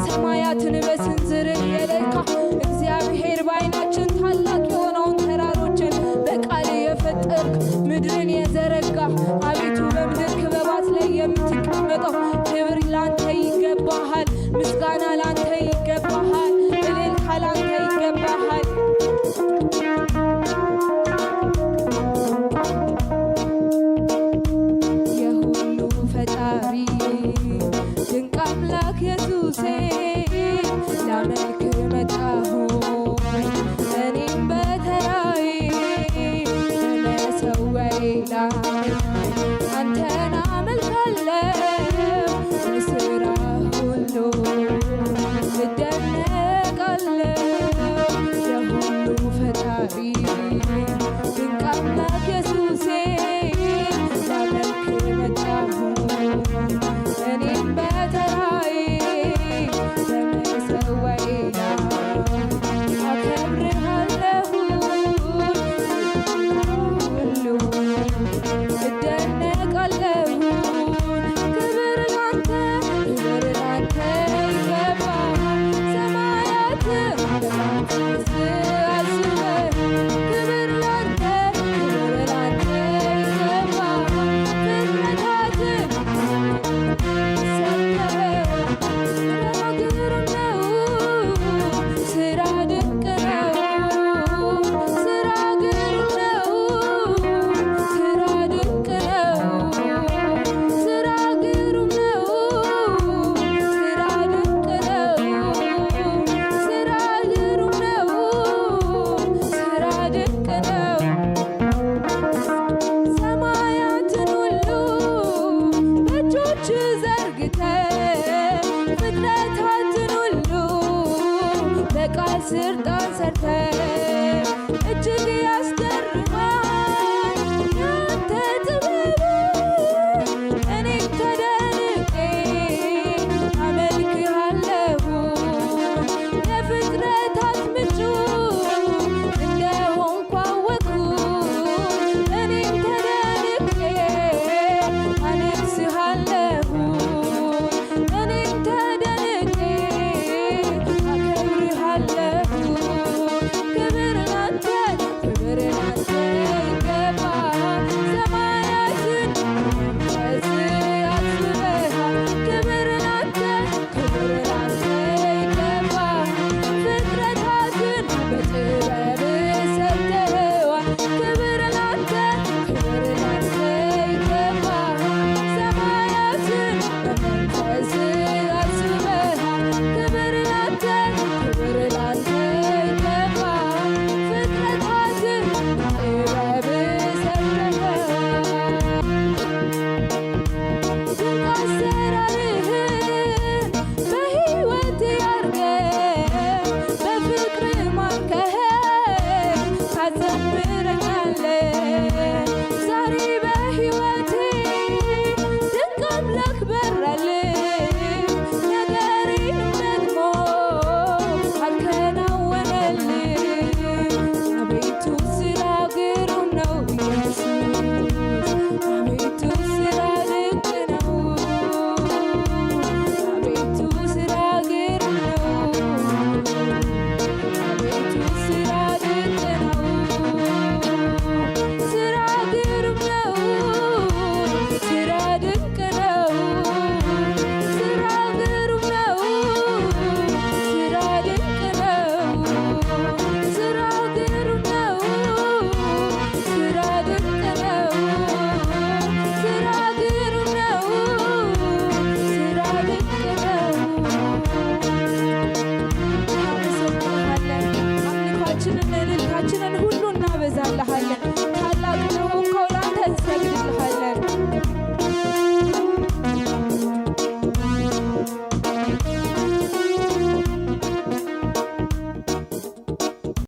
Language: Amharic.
ሰማያትን በስንዝር የለካ እግዚአብሔር በዓይናችን ታላቅ የሆነውን ተራሮችን በቃል የፈጠርክ ምድርን የዘረጋ አቤቱ በምድር ክበባት ላይ የምትቀመጠው ክብር ላንተ ይገባሃል፣ ምስጋና ላንተ ይገባሃል፣ እልልታ ላንተ ይገባሃል። የሁሉ ፈጣሪ ድንቅ አምላክ ኢየሱሴ ላመልክ መጣሁ እኔም በተራዬ በመሰዊያዬ ላይ አንተን አመልካለሁ በሥራ ሁሉ እደነቃለሁ። የሁሉ ፈጣሪ ድንቅ አምላክ ኢየሱሴ ላመልክ መጣሁ እኔም በተራዬ በመሰዊያዬ ላይ አከብርሃለሁ ሁሉ እደነቃለሁ። ክብር ላንተ ይገባል ሰማያትን በመንፈስ አስበህ ክብር ላንተ ይገባል ፍጥረታትን ስራ ድንቅ ነው፣ ስራ ግሩም ነው፣ ስራ ድንቅ ነው፣ ስራ ግሩም ነው፣ ስራ ድንቅ ነው፣ ስራ ግሩም ነው፣ ስራ ድንቅ ነው። ሰማያትን ሁሉ በእጆች ዘርግተህ ፍጥረታትን ሁሉ በቃል ስልጣን ሰርተህ እጅግ ያስገርማል ያንተ ጥበብ። እኔም ተደንቄ አመልክሃለሁ የፍጥረታት ምንጩ እንደሆንኩ አወቅሁ። እኔም ተደንቄ አነግሥሃለሁ እኔም ተደንቄ አከብርሃለሁ። ክብር ላንተ ይገባል ሰማያትን በመንፈስ አስበሃል። ክብር ላንተ ይገባል ፍጥረታትን በጥበብ ሰርተኸዋል። ክብር ላንተ ይገባል ሰማያትን በመንፈስ